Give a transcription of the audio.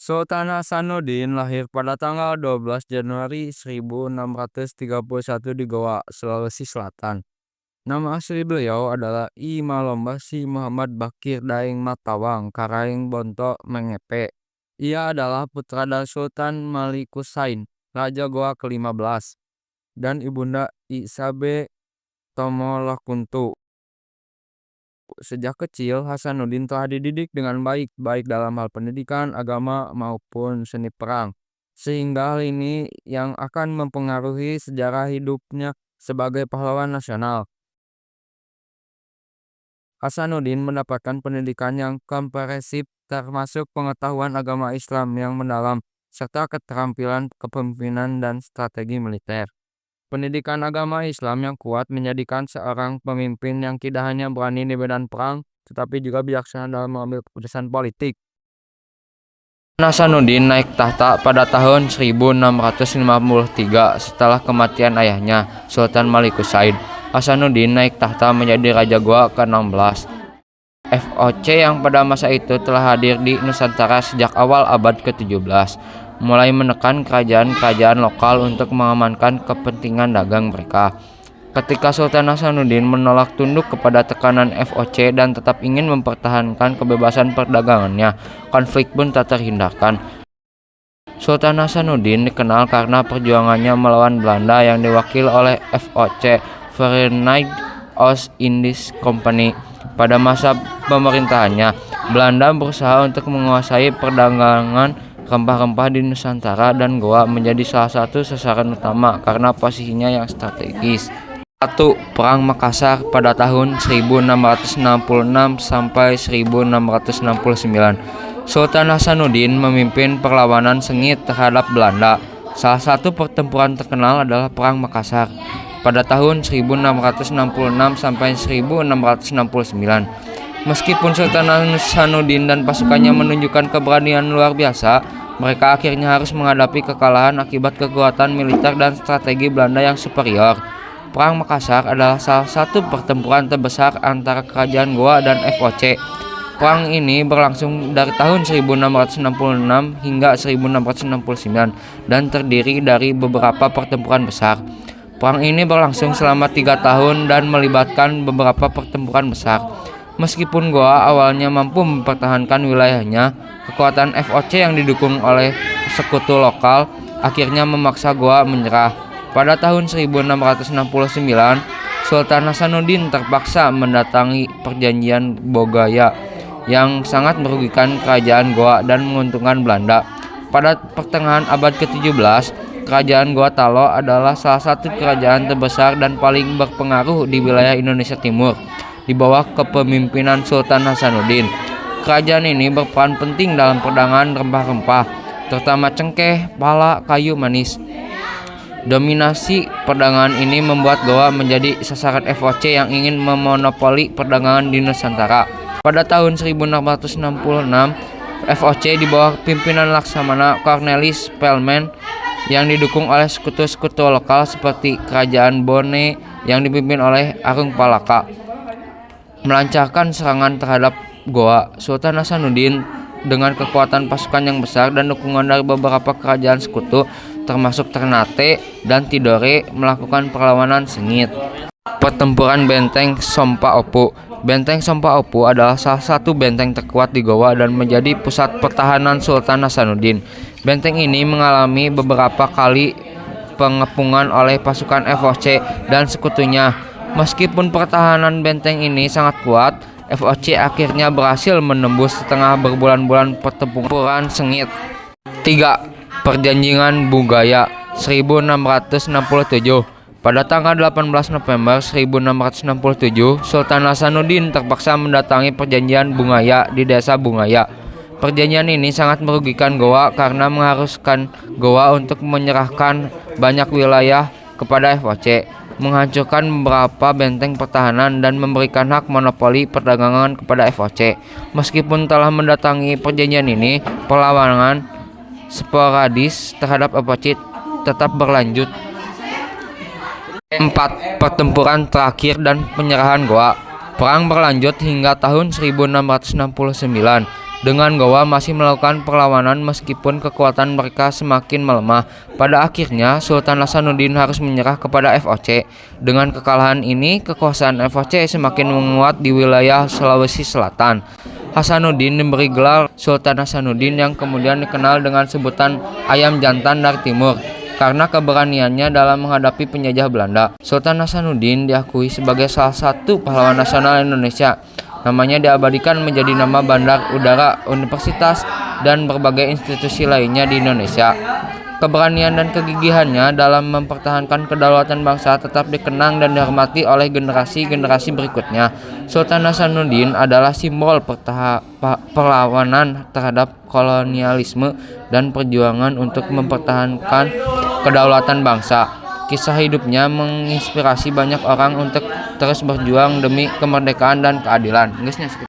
Sultan Hasanuddin lahir pada tanggal 12 Januari 1631 di Goa, Sulawesi Selatan. Nama asli beliau adalah I Malombasi Muhammad Bakir Daeng Matawang Karaeng Bonto Mengepe. Ia adalah putra dari Sultan Malikusain, Raja Goa ke-15, dan ibunda I Sabe Tomolakuntu. Sejak kecil, Hasanuddin telah dididik dengan baik, baik dalam hal pendidikan, agama, maupun seni perang. Sehingga hal ini yang akan mempengaruhi sejarah hidupnya sebagai pahlawan nasional. Hasanuddin mendapatkan pendidikan yang komprehensif termasuk pengetahuan agama Islam yang mendalam, serta keterampilan kepemimpinan dan strategi militer. Pendidikan agama Islam yang kuat menjadikan seorang pemimpin yang tidak hanya berani di medan perang, tetapi juga bijaksana dalam mengambil keputusan politik. Hasanuddin naik tahta pada tahun 1653 setelah kematian ayahnya, Sultan Malikusain. Hasanuddin naik tahta menjadi Raja Goa ke-16. FOC yang pada masa itu telah hadir di Nusantara sejak awal abad ke-17. Mulai menekan kerajaan-kerajaan lokal untuk mengamankan kepentingan dagang mereka. Ketika Sultan Hasanuddin menolak tunduk kepada tekanan FOC dan tetap ingin mempertahankan kebebasan perdagangannya, konflik pun tak terhindarkan. Sultan Hasanuddin dikenal karena perjuangannya melawan Belanda yang diwakili oleh FOC, Verenigd Oost-Indisch Company. Pada masa pemerintahannya, Belanda berusaha untuk menguasai perdagangan rempah-rempah di Nusantara dan Goa menjadi salah satu sasaran utama karena posisinya yang strategis. 1. Perang Makassar pada tahun 1666 sampai 1669. Sultan Hasanuddin memimpin perlawanan sengit terhadap Belanda. Salah satu pertempuran terkenal adalah Perang Makassar pada tahun 1666 sampai 1669. Meskipun Sultan Hasanuddin dan pasukannya menunjukkan keberanian luar biasa, mereka akhirnya harus menghadapi kekalahan akibat kekuatan militer dan strategi Belanda yang superior. Perang Makassar adalah salah satu pertempuran terbesar antara kerajaan Goa dan FOC. Perang ini berlangsung dari tahun 1666 hingga 1669 dan terdiri dari beberapa pertempuran besar. Perang ini berlangsung selama 3 tahun dan melibatkan beberapa pertempuran besar. Meskipun Goa awalnya mampu mempertahankan wilayahnya, kekuatan FOC yang didukung oleh sekutu lokal akhirnya memaksa Goa menyerah. Pada tahun 1669, Sultan Hasanuddin terpaksa mendatangi perjanjian Bogaya yang sangat merugikan kerajaan Goa dan menguntungkan Belanda. Pada pertengahan abad ke-17, kerajaan Goa Talo adalah salah satu kerajaan terbesar dan paling berpengaruh di wilayah Indonesia Timur di bawah kepemimpinan Sultan Hasanuddin. Kerajaan ini berperan penting dalam perdagangan rempah-rempah, terutama cengkeh, pala, kayu manis. Dominasi perdagangan ini membuat Goa menjadi sasaran FOC yang ingin memonopoli perdagangan di Nusantara. Pada tahun 1666, FOC di bawah pimpinan Laksamana Cornelis Spelman yang didukung oleh sekutu-sekutu lokal seperti Kerajaan Bone yang dipimpin oleh Arung Palaka melancarkan serangan terhadap Goa. Sultan Hasanuddin dengan kekuatan pasukan yang besar dan dukungan dari beberapa kerajaan sekutu termasuk Ternate dan Tidore melakukan perlawanan sengit. Pertempuran Benteng Sompa Opu. Benteng Sompa Opu adalah salah satu benteng terkuat di Goa dan menjadi pusat pertahanan Sultan Hasanuddin. Benteng ini mengalami beberapa kali pengepungan oleh pasukan FOC dan sekutunya. Meskipun pertahanan benteng ini sangat kuat, FOC akhirnya berhasil menembus setelah berbulan-bulan pertempuran sengit. 3. Perjanjian Bugaya 1667. Pada tanggal 18 November 1667, Sultan Hasanuddin terpaksa mendatangi perjanjian Bungaya di desa Bungaya. Perjanjian ini sangat merugikan Goa karena mengharuskan Goa untuk menyerahkan banyak wilayah kepada FOC, menghancurkan beberapa benteng pertahanan dan memberikan hak monopoli perdagangan kepada FOC. Meskipun telah mendatangi perjanjian ini, perlawanan sporadis terhadap FOC tetap berlanjut. 4. Pertempuran terakhir dan penyerahan Goa. Perang berlanjut hingga tahun 1669. dengan Gowa masih melakukan perlawanan meskipun kekuatan mereka semakin melemah. Pada akhirnya, Sultan Hasanuddin harus menyerah kepada FOC. Dengan kekalahan ini, kekuasaan FOC semakin menguat di wilayah Sulawesi Selatan. Hasanuddin diberi gelar Sultan Hasanuddin yang kemudian dikenal dengan sebutan Ayam Jantan dari Timur karena keberaniannya dalam menghadapi penjajah Belanda. Sultan Hasanuddin diakui sebagai salah satu pahlawan nasional Indonesia. Namanya diabadikan menjadi nama bandar udara, universitas, dan berbagai institusi lainnya di Indonesia. Keberanian dan kegigihannya dalam mempertahankan kedaulatan bangsa tetap dikenang dan dihormati oleh generasi-generasi berikutnya. Sultan Hasanuddin adalah simbol perlawanan terhadap kolonialisme dan perjuangan untuk mempertahankan kedaulatan bangsa. Kisah hidupnya menginspirasi banyak orang untuk terus berjuang demi kemerdekaan dan keadilan. Guysnya